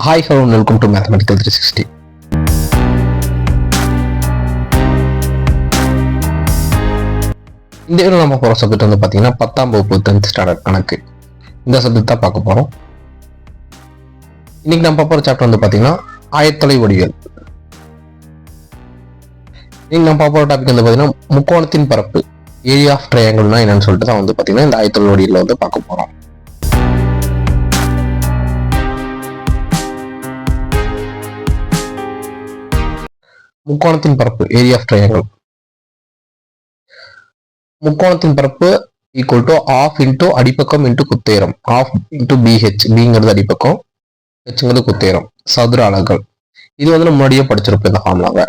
Hi, hello and welcome to Mathematical 360. இந்த video நம்ம போகிற சப்ஜெக்ட் வந்து பார்த்தீங்கன்னா 10ஆம் வகுப்பு 10th ஸ்டாண்டர்ட் கணக்கு. இந்த சப்ஜெக்ட் தான் பார்க்க போகிறோம். இன்னைக்கு நம்ம பார்க்குற சாப்டர் வந்து பார்த்தீங்கன்னா ஆயத்தொலை வடிவியல். இன்னைக்கு நம்ம பார்க்குற டாபிக் வந்து பார்த்தீங்கன்னா முக்கோணத்தின் பரப்பு, ஏரியா ஆஃப் ட்ரையாங்கிள்னா என்னன்னு சொல்லிட்டு தான் வந்து பார்த்தீங்கன்னா இந்த ஆயத்தொலை வடிவியல் வந்து பார்க்க போகிறோம். முக்கோணத்தின் பரப்பு, ஏரியா ஆஃப் ட்ரையாங்கிள். முக்கோணத்தின் பரப்பு ஈக்குவல் டு ஆஃப் இன்டூ அடிப்பக்கம் இன்டூ குத்தேரம். ஆஃப் இன்டூ பிஹெச், பிங்கிறது அடிப்பக்கம், ஹெச்ங்கிறது குத்தேரம், சதுர அலகுகள். இது வந்து நம்ம முன்னாடியே படிச்சிருப்போம் இந்த ஃபார்முலாவை.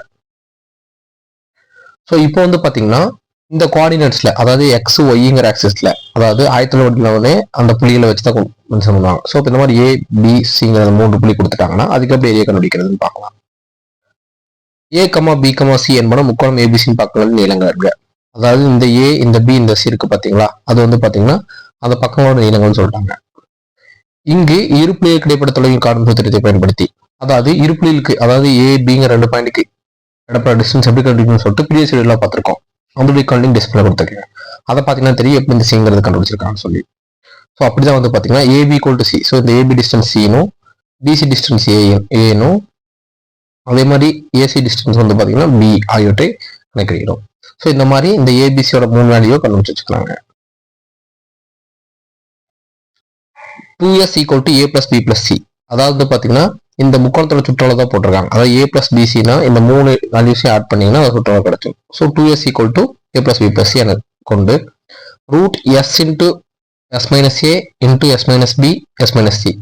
ஸோ இப்போ வந்து பார்த்தீங்கன்னா இந்த கோஆர்டினேட்ஸ்ல, அதாவது எக்ஸ் ஒய்ங்கிற ஆக்சிஸ்ல, அதாவது ஆயத்தொலை வடிவிலே அந்த புள்ளிகளை வச்சு தான் மென்ஷன் பண்ணுவாங்க. ஸோ இப்போ இந்த மாதிரி ஏ பி சிங்கிற 3 புள்ளி கொடுத்துட்டாங்கன்னா அதுக்கு எப்படி ஏரியா கண்டுபிடிக்கிறதுன்னு பார்க்கலாம். A comma b comma c என்பன முக்கோணம் ஏபிசின்னு பார்க்கறது நீளங்கள் இருக்கு. அதாவது இந்த ஏ இந்த பி இந்த சி இருக்கு பாத்தீங்களா, அது வந்து பாத்தீங்கன்னா அந்த பக்கங்களோட நீளங்கள்னு சொல்லிட்டாங்க. இங்கு இருப்புள்ளியை கிடைப்பட தொலைவில் காணும் சூத்திரத்தை பயன்படுத்தி, அதாவது இருப்புள்ளிக்கு, அதாவது ஏ பிங்கிற 2 பாயிண்ட்டுக்கு இடப்பட டிஸ்டன்ஸ் எப்படி கண்டுபிடிக்கணும்னு சொல்லிட்டு ப்ரீவியஸ் வீடியோல பார்த்திருக்கோம். அந்த கண்டிங் டிஸ்பிளே கொடுத்துருக்கேன். அதை பாத்தீங்கன்னா தெரியும் எப்படி இந்த சிங்கிறது கண்டுபிடிச்சிருக்காங்கன்னு சொல்லி. ஸோ அப்படிதான் வந்து பாத்தீங்கன்னா AB equal to C. So இந்த ஏபி டிஸ்டன்ஸ் சினும் பிசி டிஸ்டன்ஸ் ஏனும் அதே மாதிரி ஏசி டிஸ்டன்ஸ் வந்து பாத்தீங்கன்னா பி ஆகியவற்றை கணக்கிடுகிறோம். ஸோ இந்த மாதிரி இந்த ஏபிசியோட 3 வேல்யூ கண்டுபிடிச்சு வச்சுக்கலாங்க. 2s equal to A plus B plus C. அதாவது பாத்தீங்கன்னா இந்த முக்கோணத்தோட சுற்றளவு தான் போட்டிருக்காங்க. அதாவது ஏ பிளஸ் பிசினா இந்த 3 வேல்யூஸையும் ஆட் பண்ணீங்கன்னா அது சுற்றளவு கிடைக்கும். So 2s equal to A plus B plus c என கொண்டு root S into S minus a into S minus B S minus c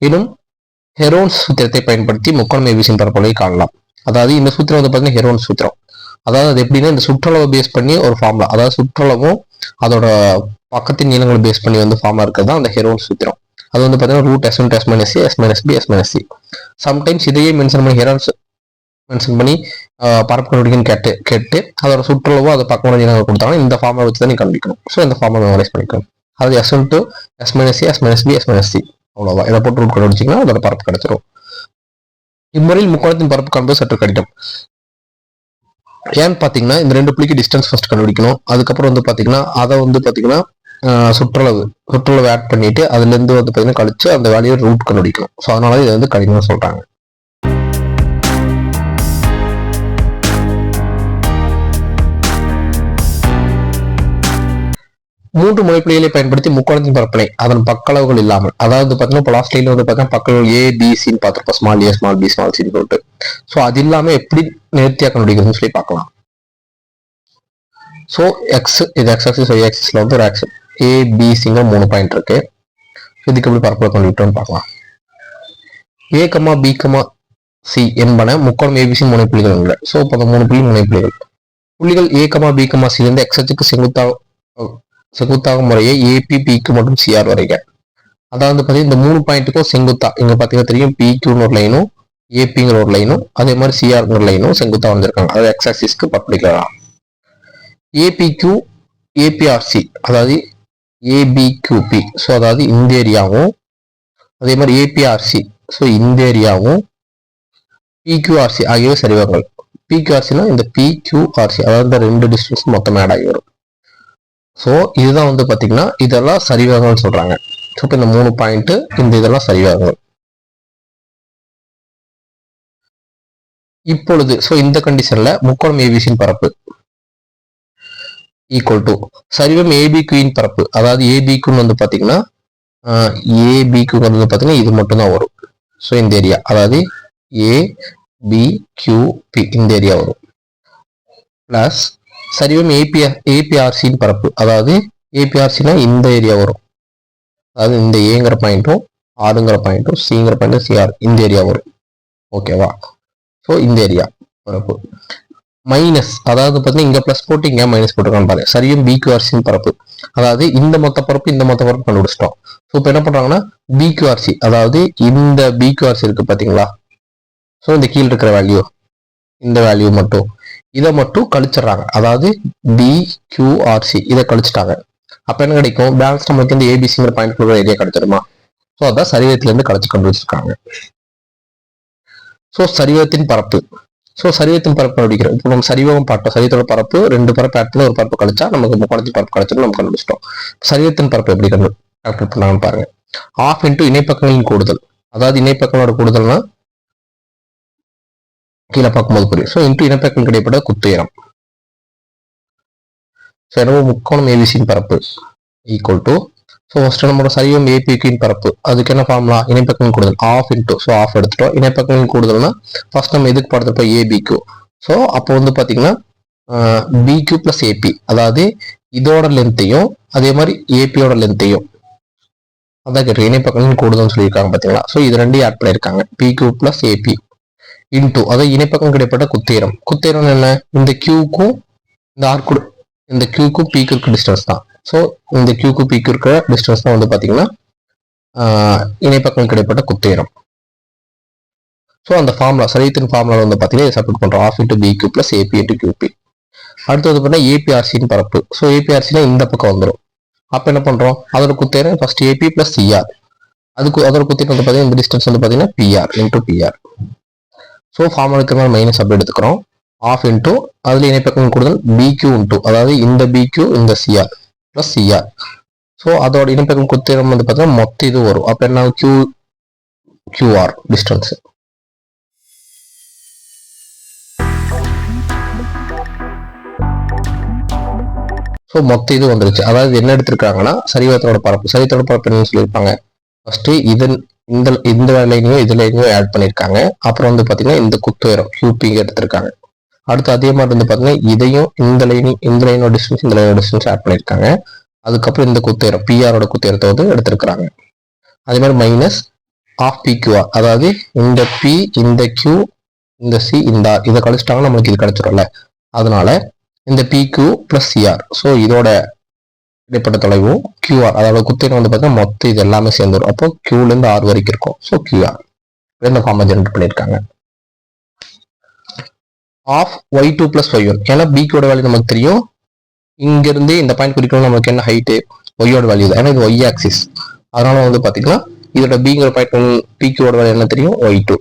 எனும் ஹெரோன்ஸ் சூத்திரத்தை பயன்படுத்தி முக்கோணம் ஏபிசியின் பரப்பளவை காணலாம். அதாவது இந்த சூத்திரம் வந்து பார்த்தீங்கன்னா ஹெரோன்ஸ் சூத்திரம். அதாவது அது எப்படின்னா இந்த சுற்றளவை பேஸ் பண்ணி ஒரு ஃபார்முலா, அதாவது சுற்றளவும் அதோட பக்கத்தின் நீளங்களை பேஸ் பண்ணி வந்து ஃபார்முலா இருக்கிறது தான் அந்த ஹெரோன்ஸ் சூத்திரம். அது வந்து பார்த்தீங்கன்னா root S into S minus A S minus B S minus C. Sometimes இதையே மென்ஷன் பண்ணி ஹெரோன்ஸ் மென்ஷன் பண்ணி பரப்பு கண்டுபிடிக்கன்னு கேட்டு அதோட சுற்றளவோ அதை பக்கம் நீளங்கள் கொடுத்தாங்கன்னா இந்த ஃபார்முலா வச்சு தான் நீ கண்டுபிடிக்கணும். ஸோ இந்த ஃபார்முலா மெமரைஸ் பண்ணிக்கணும். அதாவது S into S minus A S minus B S minus C, அவ்வளோதான். இதை போட்டு ரூட் கண்டுபிடிச்சிங்கன்னா அதோட பரப்பு கிடைச்சிடும். இம்முறையில் முக்கோணத்தின் பரப்பு காண்பது சற்று கடினம். ஏன்னு பாத்தீங்கன்னா இந்த 2 புள்ளிக்கு டிஸ்டன்ஸ் ஃபர்ஸ்ட் கண்டுபிடிக்கணும். அதுக்கப்புறம் வந்து பாத்தீங்கன்னா அதை வந்து பாத்தீங்கன்னா சுற்றளவு ஆட் பண்ணிட்டு அதுல இருந்து வந்து பாத்தீங்கன்னா கழிச்சு அந்த வேல்யூ ரூட் கண்டுபிடிக்கணும். ஸோ அதனால இதை வந்து கடினம்னு சொல்றாங்க. மூன்று முனைப்புள்ளிகளை பயன்படுத்தி முக்கோணத்தின் பரப்பினை அதன் பக்களவுகள் இல்லாமல், அதாவது பாத்தீங்கன்னா இப்போ லாஸ்ட் லைன்ல வந்து பாத்தீங்கன்னா பக்களவு ஏ பி சின்னு பார்த்திருப்போம். Small a small b small சின்னு சொல்லிட்டு. ஸோ அது இல்லாம எப்படி நேர்த்தியா கண்டுபிடிக்கிறதுன்னு சொல்லி பார்க்கலாம். ஸோ எக்ஸ் இது எக்ஸ் ஆக்சிஸ் ஒய் ஆக்சிஸ்ல வந்து ஒரு ஆக்சிஸ் ஏ பி சிங்கிற 3 பாயிண்ட் இருக்கு. இதுக்கு எப்படி பரப்பளவு கண்டுபிடிட்டோம்னு பார்க்கலாம். A comma b comma c என்பன முக்கோணம் ஏபிசி முனைப்புள்ளிகள் இல்லை. ஸோ இப்போ அந்த 3 புள்ளி முனைப்புள்ளிகள் புள்ளிகள் ஏ கமா பி கமா சி இருந்து எக்ஸ் அச்சுக்கு செங்குத்தாக முறையை ஏபி பிக்கு மற்றும் சிஆர் வரைக. அதாவது பார்த்தீங்கன்னா இந்த 3 பாயிண்ட்டுக்கும் செங்குத்தா இங்க பாத்தீங்கன்னா தெரியும் பிக்யூன்னு ஒரு லைனும் ஏபிங்கிற ஒரு லைனும் அதே மாதிரி சிஆர்ங்கிற லைனும் செங்குத்தா வந்திருக்காங்க. அதாவது எக்ஸ் ஆக்சிஸ்க்கு பர்பெண்டிகுலரா. ஏபிக்யூ ஏபிஆர்சி, அதாவது ஏபிக்யூபி, ஸோ அதாவது இந்த ஏரியாவும் அதே மாதிரி ஏபிஆர்சி, ஸோ இந்த ஏரியாவும் பிக்யூஆர்சி ஆகியவை சரிவங்கள். பிக்யூஆர்சினா இந்த பிக்யூஆர்சி, அதாவது இந்த 2 டிஸ்டன்ஸ் மொத்தம் ஆட் ஆகி வரும். ஸோ இதுதான் வந்து பாத்தீங்கன்னா இதெல்லாம் சரிவகங்கள்னு சொல்றாங்க. ஸோ இப்போ இந்த 3 பாயிண்ட் இந்த இதெல்லாம் சரிவகங்கள். இப்பொழுது ஸோ இந்த கண்டிஷன்ல முக்கோணம் ஏபிசியின் பரப்பு ஈக்குவல் டு சரிவம் ஏபிக்யூயின் பரப்பு, அதாவது ஏபிக்யூன்னு வந்து பாத்தீங்கன்னா ஏபிக்யூ வந்து பாத்தீங்கன்னா இது மட்டும் தான் வரும். ஸோ இந்த ஏரியா, அதாவது ஏபிக்யூபி இந்த ஏரியா வரும். பிளஸ் சரிவம் ஏபிஆர்சியின் பரப்பு, அதாவது ஏபிஆர்சினா இந்த ஏரியா வரும். அதாவது இந்த ஏங்கிற பாயிண்ட்டும் ஆறுங்கிற பாயிண்ட்டும் சிங்கிற பாயிண்ட்டும் சிஆர் இந்த ஏரியா வரும். ஓகேவா? ஸோ இந்த ஏரியா பரப்பு மைனஸ், அதாவது பார்த்தீங்கன்னா இங்க பிளஸ் போட்டு இங்க மைனஸ் போட்டுருக்கான்னு பாருங்க. சரியும் பிக்யூஆர்சியின் பரப்பு, அதாவது இந்த மொத்த பரப்பு இந்த மொத்த பரப்பு கண்டுபிடிச்சிட்டோம். ஸோ இப்போ என்ன பண்றாங்கன்னா பிக்யூஆர்சி, அதாவது இந்த பிக்யூஆர்சி இருக்கு பாத்தீங்களா, ஸோ இந்த கீழ் இருக்கிற வேல்யூ இந்த வேல்யூ மட்டும் இதை மட்டும் கழிச்சிடறாங்க. அதாவது பிக்யூஆர்சி இதை கழிச்சிட்டாங்க. அப்ப என்ன கிடைக்கும்? பேலன்ஸ் நம்மளுக்கு இந்த ஏபிசிங்கிற பாயிண்ட் ஏரியா கிடைச்சிருமா? ஸோ அதான் சரிவத்துல இருந்து கழிச்சு கண்டுபிடிச்சிருக்காங்க. ஸோ சரிவகத்தின் பரப்பு. ஸோ சரிவகத்தின் பரப்பு அடிக்கிறோம். இப்போ நம்ம சரிவகம் பார்த்தோம். சரிவத்தோட பரப்பு 2 பரப்பு ஆட் பண்ணி ஒரு பரப்பு கழிச்சா நமக்கு முக்கோணத்தின் பரப்பு கிடைச்சிடும் நம்ம கண்டுபிடிச்சிட்டோம். சரிவகத்தின் பரப்பு எப்படி கால்குலேட் பண்ணாங்கன்னு பாருங்க. ஆஃப் இன்டூ இணைப்பக்கங்களின் கூடுதல். அதாவது இணைப்பக்கங்களோட கூடுதல்னா கீழே பார்க்கும்போது புரியும். ஸோ இன்டூ இணைப்பக்கம் கிடைப்பட குத்துயரம். ஸோ எனவே முக்கோணம் ஏபிசியின் பரப்பு ஈக்குவல் டு, ஸோ ஃபர்ஸ்ட் நம்மளோட சரிவம் ஏபிக்கின் பரப்பு, அதுக்கு என்ன ஃபார்முலா, இணைப்பக்கம் கூடுதல் ஆஃப் இன்டூ, ஸோ ஆஃப் எடுத்துட்டோம். இணைப்பக்கம் கூடுதல்னா ஃபர்ஸ்ட் நம்ம எதுக்கு பார்த்துருப்போம், ஏபிக்யூ. ஸோ அப்போ வந்து பார்த்தீங்கன்னா பிக்யூ பிளஸ் ஏபி, அதாவது இதோட லென்த்தையும் அதே மாதிரி ஏபியோட லென்த்தையும் அதான் கேட்டு இணைப்பக்கம் கூடுதல்னு சொல்லியிருக்காங்க பார்த்தீங்களா. ஸோ இது ரெண்டையும் ஆட் பண்ணியிருக்காங்க. பிக்யூ பிளஸ் ஏபி இன்டூ, அதாவது இணைப்பக்கம் கிடைப்பட்ட குத்தேரம். குத்தேரம் என்ன, இந்த கியூக்கும் இந்த ஆர்க்கு, இந்த கியூக்கும் பிக்கு இருக்க டிஸ்டன்ஸ் தான். ஸோ இந்த கியூக்கு பிக்கு இருக்கிற டிஸ்டன்ஸ் தான் வந்து பார்த்தீங்கன்னா இணைப்பக்கம் கிடைப்பட்ட குத்தேரம். ஸோ அந்த ஃபார்முலா சரித்தின் ஃபார்முலா வந்து பார்த்தீங்கன்னா சப்மிட் பண்ணுறோம். Half into p q plus a b into q p. அடுத்து வந்து பார்த்தீங்கன்னா ஏபிஆர்சின்னு பரப்பு. ஸோ ஏபிஆர்சினா இந்த பக்கம் வந்துடும். அப்போ என்ன பண்ணுறோம், அதோட குத்தேரம் ஃபர்ஸ்ட் ஏபி பிளஸ் சிஆர், அதுக்கு அதோட குத்தேரம் வந்து பார்த்தீங்கன்னா இந்த டிஸ்டன்ஸ் வந்து பார்த்தீங்கன்னா PR into PR. So formula இருக்கிற மாதிரி மைனஸ் அப்படி எடுத்துக்கிறோம். ஆஃப் இன்டூ அதில் இணைப்பக்கம் கூடுதல் பிக்யூ இன்டூ, அதாவது இந்த பிக்யூ இந்த சிஆர் பிளஸ் சிஆர். ஸோ அதோட இணைப்பக்கம் குத்தேரம் வந்து பார்த்தீங்கன்னா மொத்த இது வரும். அப்போ என்ன கியூ கியூஆர் டிஸ்டன்ஸ். ஸோ மொத்த இது வந்துருச்சு. அதாவது என்ன எடுத்திருக்காங்கன்னா சரிவகத்தோட பரப்பு. சரிவகத்தோட பரப்பு என்னன்னு சொல்லியிருப்பாங்க, ஃபர்ஸ்ட் இதன் இந்த லைனையும் இது லைனையும் ஆட் பண்ணியிருக்காங்க. அப்புறம் வந்து பார்த்தீங்கன்னா இந்த குத்துயரம் கியூபிங்க எடுத்திருக்காங்க. அடுத்து அதே மாதிரி வந்து பார்த்தீங்கன்னா இதையும் இந்த லைனோட டிஸ்டன்ஸ் இந்த லைனோட டிஸ்டன்ஸ் ஆட் பண்ணியிருக்காங்க. அதுக்கப்புறம் இந்த குத்துயரம் பிஆரோட குத்துயரத்தை வந்து எடுத்திருக்கிறாங்க. அதே மாதிரி மைனஸ் ஆஃப் பிக்யூஆர், அதாவது இந்த பி இந்த கியூ இந்த சி இந்த ஆர் இதை கழிச்சிட்டாங்கன்னா நம்மளுக்கு இது கிடைச்சிடும்ல. அதனால இந்த பிக்யூ பிளஸ் சிஆர், ஸோ இதோட இடைப்பட்ட தொலைவும் கியூஆர், அதோட குத்தேரம் வந்து பார்த்தீங்கன்னா மொத்தம் இது எல்லாமே சேர்ந்துடும். அப்போ கியூலேருந்து ஆர் வரைக்கும் இருக்கும். ஸோ கியூஆர் இந்த ஃபார்மை ஜெனரேட் பண்ணியிருக்காங்க. Half Y two plus Y one, ஏன்னா பிக்யூட வேல்யூ நமக்கு தெரியும். இங்கிருந்து இந்த பாயிண்ட் குறிக்கணும் நமக்கு என்ன ஹைட்டு, ஒய்யோட வேல்யூ தான், ஏன்னா இது ஒய் ஆக்சிஸ். அதனால வந்து பார்த்தீங்கன்னா இதோட பிங்கிற பாயிண்ட் பிக்யூட வேல்யூ என்ன தெரியும், ஒய் டூ.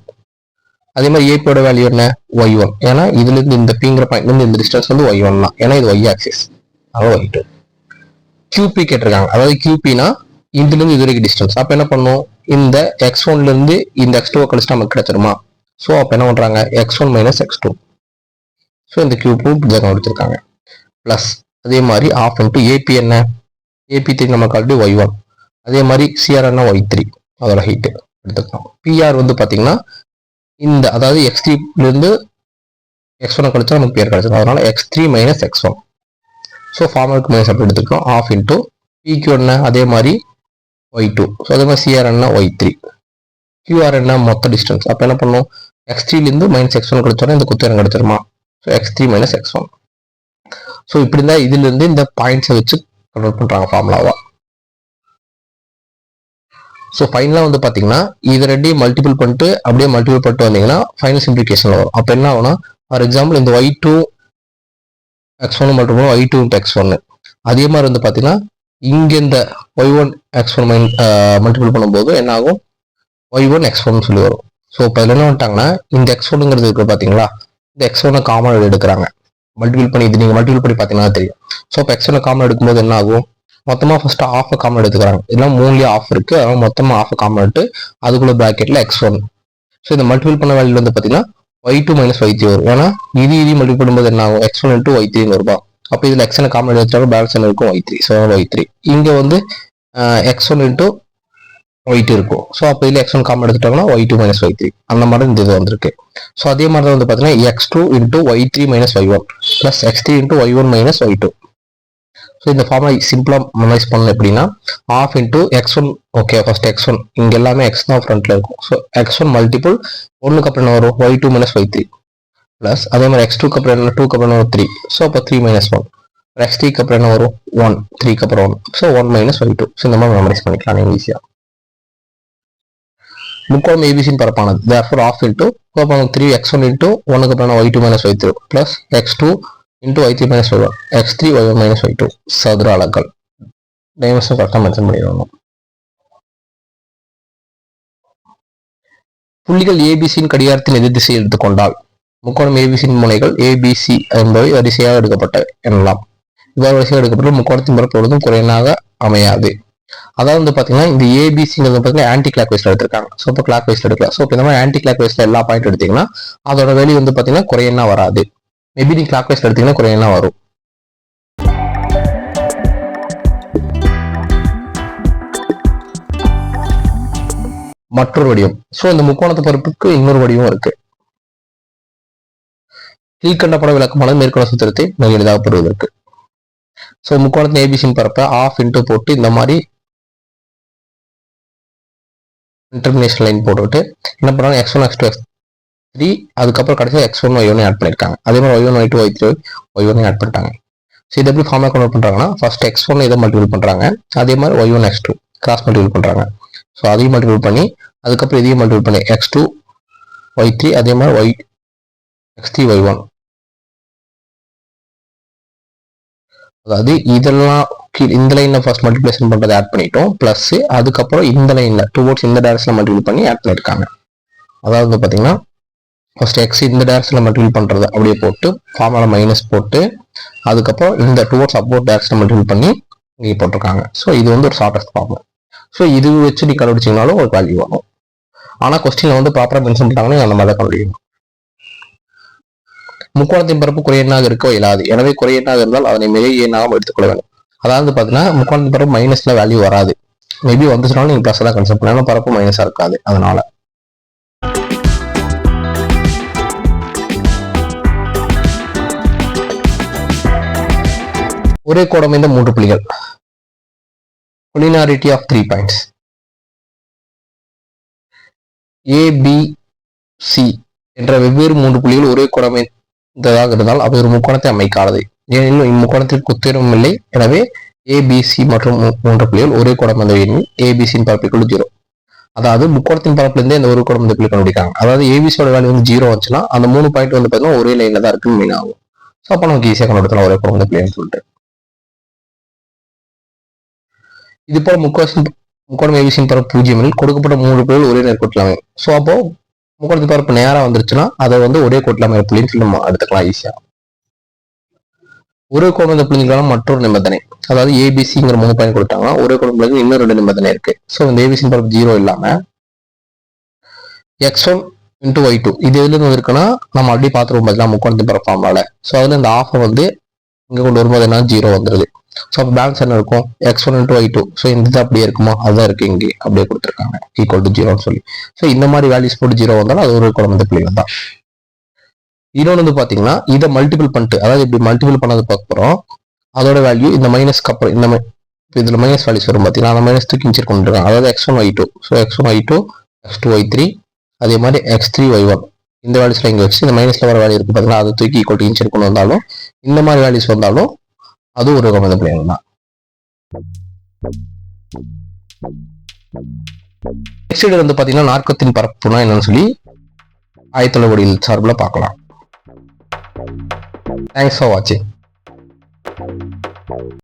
அதே மாதிரி ஏபியோட வேல்யூ என்ன, ஒய் ஒன், ஏன்னா இதுல இருந்து இந்த பிங்கிற பாயிண்ட் இருந்து இந்த டிஸ்டன்ஸ் வந்து ஒய் ஒன் தான், ஏன்னா இது ஒய் ஆக்சிஸ், அதான் ஒய் டூ. கியூபி கேட்டிருக்காங்க, அதாவது கியூபினா இதுல இருந்து இது வரைக்கும் டிஸ்டன்ஸ். அப்ப என்ன பண்ணும், இந்த எக்ஸ் ஒன்ல இருந்து இந்த எக்ஸ் டூ கழிச்சு நமக்கு கிடைச்சிருமா. ஸோ அப்ப என்ன பண்றாங்க, X one minus X two. So இந்த கியூபும் இப்படிதான் கொடுத்துருக்காங்க. பிளஸ் அதே மாதிரி ஆஃப் இன்டூ ஏபி என்ன, ஏபி த்ரீ நமக்கு ஆல்ரெடி ஒய் ஒன். அதே மாதிரி சிஆர் என்ன ஒய் த்ரீ, அதோட ஹைட்டு எடுத்துக்கலாம். பிஆர் வந்து பாத்தீங்கன்னா இந்த அதாவது எக்ஸ் த்ரீல இருந்து எக்ஸ் ஒன் கழிச்சா நமக்கு பேர் கிடைச்சிடும். அதனால x three minus x one. So ஃபார்முலாக்கு மைனஸ் அப்படி எடுத்துக்கிறோம். ஆஃப் இன்டூ பிக்யூ என்ன அதே மாதிரி ஒய் டூ. ஸோ அதே மாதிரி சிஆர் என்ன ஒய் த்ரீ. கியூஆர் என்ன மொத்த டிஸ்டன்ஸ். அப்போ என்ன பண்ணும், எக்ஸ் த்ரீலேருந்து மைனஸ் எக்ஸ் ஒன் கிடைச்சோன்னா இந்த குத்தேரம் கிடைச்சிருமா. So x three minus x one. So இப்படி தான் இதுல இருந்து இந்த பாயிண்ட்ஸை வச்சு கன்வெர்ட் பண்றாங்க ஃபார்முலாவா. ஸோ ஃபைனலாக வந்து பார்த்தீங்கன்னா இது ரெண்டையும் மல்டிபிள் பண்ணிட்டு அப்படியே மல்டிபிள் பண்ணிட்டு வந்தீங்கன்னா ஃபைனல் சிம்ப்ளிகேஷன் வரும். அப்போ என்ன ஆகும்னா, ஃபார் எக்ஸாம்பிள் இந்த Y two X one multiple Y two into X ஒன்னு. அதே மாதிரி வந்து பார்த்தீங்கன்னா இங்கே இந்த Y one X one multiple பண்ணும்போது என்ன ஆகும், ஒய் ஒன் எக்ஸ் ஒன் சொல்லி வரும். ஸோ இப்போ இதில் என்ன பண்ணிட்டாங்கன்னா இந்த எக்ஸ் ஒன்னுங்கிறது இருக்கு பார்த்தீங்களா, இந்த எக்ஸ் ஒன்னை காமன் எடுக்கிறாங்க. மல்டிபிள் பண்ணி இது நீங்கள் மல்டிபிள் பண்ணி பார்த்தீங்கன்னா தெரியும். ஸோ இப்போ எக்ஸ் ஒன்னை காமன் எடுக்கும்போது என்ன ஆகும், மொத்தமாக ஃபர்ஸ்ட் ஆஃப் காமன் எடுத்துக்கிறாங்க. இதெல்லாம் மூணுலேயே ஆஃப் இருக்கு, அதனால மொத்தமாக ஆஃப் காமன் எடுத்து அதுக்குள்ள ப்ராக்கெட்ல எக்ஸ் ஒன். ஸோ இந்த மல்டிபிள் பண்ண வேல்யூ வந்து பார்த்தீங்கன்னா y two minus Y three வரும். ஏன்னா இது மல்டிபிள் பண்ணும்போது என்ன ஆகும், x one into Y three வருமா. அப்போ இதில் எக்ஸ் ஒன் காமன் எடுத்தாலும் பேலன்ஸ் என்ன இருக்கும், y three. So y three இங்கே வந்து x one into y two இருக்கும். ஸோ அப்போ இதில் எக்ஸ் ஒன் காமன் எடுத்துட்டாங்கன்னா y two minus Y three அந்த மாதிரி இந்த இது வந்திருக்கு. ஸோ அதே மாதிரி தான் வந்து பார்த்தீங்கன்னா X two into Y three minus Y one plus X three into Y one minus Y two. So இந்த ஃபார்முலா சிம்பிளா மெமரைஸ் பண்ணணும் எப்படின்னா, half into X one. Okay, first X one இங்க எல்லாமே எக்ஸ் தான் ஃப்ரண்ட்ல இருக்கும். ஸோ எக்ஸ் ஒன் மல்டிபிள் ஒன்னுக்கு அப்புறம் என்ன வரும், Y two minus Y three plus அதே மாதிரி எக்ஸ் டூக்கு அப்புறம் என்ன, டூக்கு அப்புறம் வரும் த்ரீ. ஸோ அப்போ த்ரீ மைனஸ் ஒன். எக்ஸ் த்ரீக்கு அப்புறம் என்ன வரும், ஒன். த்ரீக்கு அப்புறம் one. So one minus Y two. So இந்த மாதிரி மெமரைஸ் பண்ணிக்கலாம் நீங்கள் ஈஸியா. முக்கோணம் ஏபிசின்னு பரப்பானது. therefore half into three X one into ஒன்னுக்கு அப்புறம் Y two minus Y three plus X two into y3 minus y1 x3 y1 minus y2 சதுர அலகுகள். டைமென்ஷன் கரெக்டாக மென்ஷன் பண்ணிடணும். புள்ளிகள் ஏபிசியின் கடிகாரத்தின் எதிர் திசையை எடுத்துக்கொண்டால் முக்கோணம் ஏபிசியின் முனைகள் ஏபிசி என்பவை வரிசையாக எடுக்கப்பட்ட எனலாம். இவ்வாறு வரிசையாக எடுக்கப்பட்ட முக்கோணத்தின் பரப்பு பொழுதும் குறையனாக அமையாது. அதாவது வந்து பாத்தீங்கன்னா இந்த ஏபிசிங்கிறது பார்த்தீங்கன்னா ஆன்டி கிளாக் வைஸ்ல எடுத்திருக்காங்க. ஸோ இப்போ கிளாக் வைஸ்ல எடுக்கலாம். ஸோ இப்போ இந்த மாதிரி ஆன்டி கிளாக் வைஸ்ல எல்லா பாயிண்ட் எடுத்தீங்கன்னா அதோட வேல்யூ வந்து பாத்தீங்கன்னா குறையனா வராது. மேபி நீங்க கிளாக் வைஸ்ல எடுத்தீங்கன்னா குறையனா வரும். மற்றொரு வடிவம். ஸோ இந்த முக்கோணத்து பரப்புக்கு இன்னொரு வடிவம் இருக்கு. கீழ்கண்ட பட விளக்கமானது மேற்கொண்ட சூத்திரத்தை மிக எளிதாக பெறுவதற்கு. ஸோ முக்கோணத்தின் ஏபிசியின் பரப்பை ஆஃப் இன்ட்டு போட்டு இந்த மாதிரி இன்டர்மினேஷன் லைன் போட்டுவிட்டு என்ன பண்ணுறாங்க, x1 x2 x3 அதுக்கப்புறம் கடைசியாக x1 y1 ஆட் பண்ணியிருக்காங்க. அதே மாதிரி y1 y2 y3 y1 add பண்ணிட்டாங்க. ஸோ இதை எப்படி ஃபார்முலா கன்வெர்ட் பண்ணுறாங்கன்னா ஃபர்ஸ்ட் x1 இதை மல்டிபிள் பண்ணுறாங்க, அதே மாதிரி y1 x2 கிராஸ் மல்டிபிள் பண்ணுறாங்க. ஸோ அதையும் மல்டிபிள் பண்ணி அதுக்கப்புறம் இதையும் மல்டிபிள் பண்ணி x2 y3 அதே மாதிரி x3 y1. அதாவது இதெல்லாம் இந்த லைன்ல ஃபர்ஸ்ட் மல்டிப்ளிகேஷன் பண்றதை ஆட் பண்ணிட்டோம், பிளஸ் அதுக்கப்புறம் இந்த லைன்ல டுவோர்ட்ஸ் இந்த டைரக்ஷன்ல மல்டிபிள் பண்ணி ஆட் பண்ணிருக்காங்க. அதாவது பாத்தீங்கன்னா ஃபர்ஸ்ட் எக்ஸ் இந்த டைரக்ஷன்ல மல்டிபிள் பண்றது அப்படியே போட்டு ஃபார்முலா மைனஸ் போட்டு அதுக்கப்புறம் இந்த டுவோர்ட்ஸ் அப்வர்ட் டைரக்ஷன்ல மல்டிபிள் பண்ணி இங்கே போட்டிருக்காங்க. ஸோ இது வந்து ஒரு ஷார்டஸ்ட் ஃபார்ம். ஸோ இது வச்சு நீ கண்டுபிடிச்சிங்கனாலும் ஒரு வேல்யூ வரும். ஆனா கொஸ்டின்ல வந்து ப்ராப்பரா மென்ஷன் பண்ணிட்டாங்கன்னா அந்த மாதிரி தான் கண்டுபிடிக்கணும். முக்கோணத்தின் பரப்பு குறையெண்ணாக இருக்க இயலாது. எனவே குறையெண்ணாக இருந்தால் அதனை மிக எண்ணாக எடுத்துக்கொள்ள வேண்டும். அதாவது பாத்தீங்கன்னா முக்கோணத்தின் பரப்பு மைனஸ்ல வேல்யூ வராது. மேபி வந்துச்சுனாலும் நீங்க பிளஸ் தான் கன்செப்ட் பண்ணலாம், பரப்பு மைனஸா இருக்காது. அதனால ஒரே கோணம் அமைந்த 3 புள்ளிகள், கொலினாரிட்டி ஆஃப் 3 பாயிண்ட்ஸ் ABC என்ற வெவ்வேறு 3 புள்ளிகள் ஒரே கோணம் அமைந்ததாக இருந்தால் அவை ஒரு முக்கோணத்தை அமைக்காது. ஏனெனில் இம்முக்கோணத்திற்கு உத்திரம் இல்லை. எனவே ஏபிசி மற்றும் 3 புள்ளிகள் ஒரே கோணம் அமைந்த எண்ணில் ஏபிசியின் பரப்பிற்குள் 0. அதாவது முக்கோணத்தின் பரப்புலேருந்தே இந்த ஒரு கோணம் அமைந்த புள்ளி கண்டுபிடிக்காங்க. அதாவது ஏபிசியோட வேல்யூ வந்து 0 வந்துச்சுன்னா அந்த 3 பாயிண்ட் வந்து பார்த்தீங்கன்னா ஒரே லைன்ல தான் இருக்குன்னு மீன் ஆகும். ஸோ அப்போ நமக்கு ஈஸியாக கண்டுபிடிக்கலாம் ஒரே கோணம் அமைந்த புள்ளின்னு சொல்லிட்டு. இது போல முக்கோணம் ஏபிசியின் பரப்பு 0 எனில் கொடுக்கப்பட்ட 3 புள்ளிகள் ஒரே நேர்கோட்டில் அமையும். ஸோ அப்போ முக்கோணத்தின் பரப்பு நேரா வந்துருச்சுன்னா அதை வந்து ஒரே கோட்டில் அமைய புள்ளின்னு சொல்லி நம்ம எடுத்துக்கலாம் ஈஸியா. ஒரே கோணம் அமைந்த புள்ளிகளுக்கான மற்றொரு நிபந்தனை, அதாவது ஏபிசிங்கிற 3 பாயிண்ட் கொடுத்தாங்கன்னா ஒரே கோணம் புள்ளிகள் இன்னும் 2 நிபந்தனை இருக்கு. ஸோ இந்த ஏபிசியின் பரப்பு 0 இல்லாம x1 into y2 இது எதுல இருந்து இருக்குன்னா நம்ம அப்படியே பார்த்துருவோம் பார்த்தீங்கன்னா முக்கோணத்தின் பரப்பு ஃபார்முலால. ஸோ அதுல இந்த ஆஃபை வந்து இங்க கொண்டு வரும்போது என்ன 0 வந்துருது. ஸோ அப்போ பேலன்ஸ் என்ன இருக்கும், x1 into y2. ஸோ இந்த இது அப்படியே இருக்குமா, அதுதான் இருக்கு இங்கே அப்படியே கொடுத்துருக்காங்க ஈக்குவல் டு 0ன்னு சொல்லி. ஸோ இந்த மாதிரி வேல்யூஸ் போட்டு 0 வந்தாலும் அது ஒரு கோணம் அமைந்த புள்ளிகள் தான். இன்னொன்று வந்து பாத்தீங்கன்னா இதை மல்டிபிள் பண்ணிட்டு, அதாவது இப்படி மல்டிபிள் பண்ணதுக்கு அப்புறம் அதோட வேல்யூ இந்த மைனஸ்க்கு அப்புறம் இந்த இதுல மைனஸ் வேல்யூஸ் வரும் பாத்தீங்கன்னா அந்த மைனஸ் தூக்கி இன்செர்ட் பண்ணிருக்காங்க. அதாவது x1 y2, so x1 y2 x2 y3 அதே மாதிரி x3 y1 இந்த வேல்யூஸ்ல இங்க வச்சு இந்த மைனஸ்ல வர வேல்யூ இருக்கு பாத்தீங்கன்னா அதை தூக்கி ஈக்குவல் டு இன்செர்ட் கொண்டு வந்தாலும் இந்த மாதிரி வேல்யூஸ் வந்தாலும் அது ஒரு கோணம் அமைந்த புள்ளிகள் தான். நெக்ஸ்ட் வந்து பாத்தீங்கன்னா நாற்கத்தின் பரப்புனா என்னன்னு சொல்லி ஆயத்தொலைவடியில் சார்பில் பார்க்கலாம். Thanks for watching.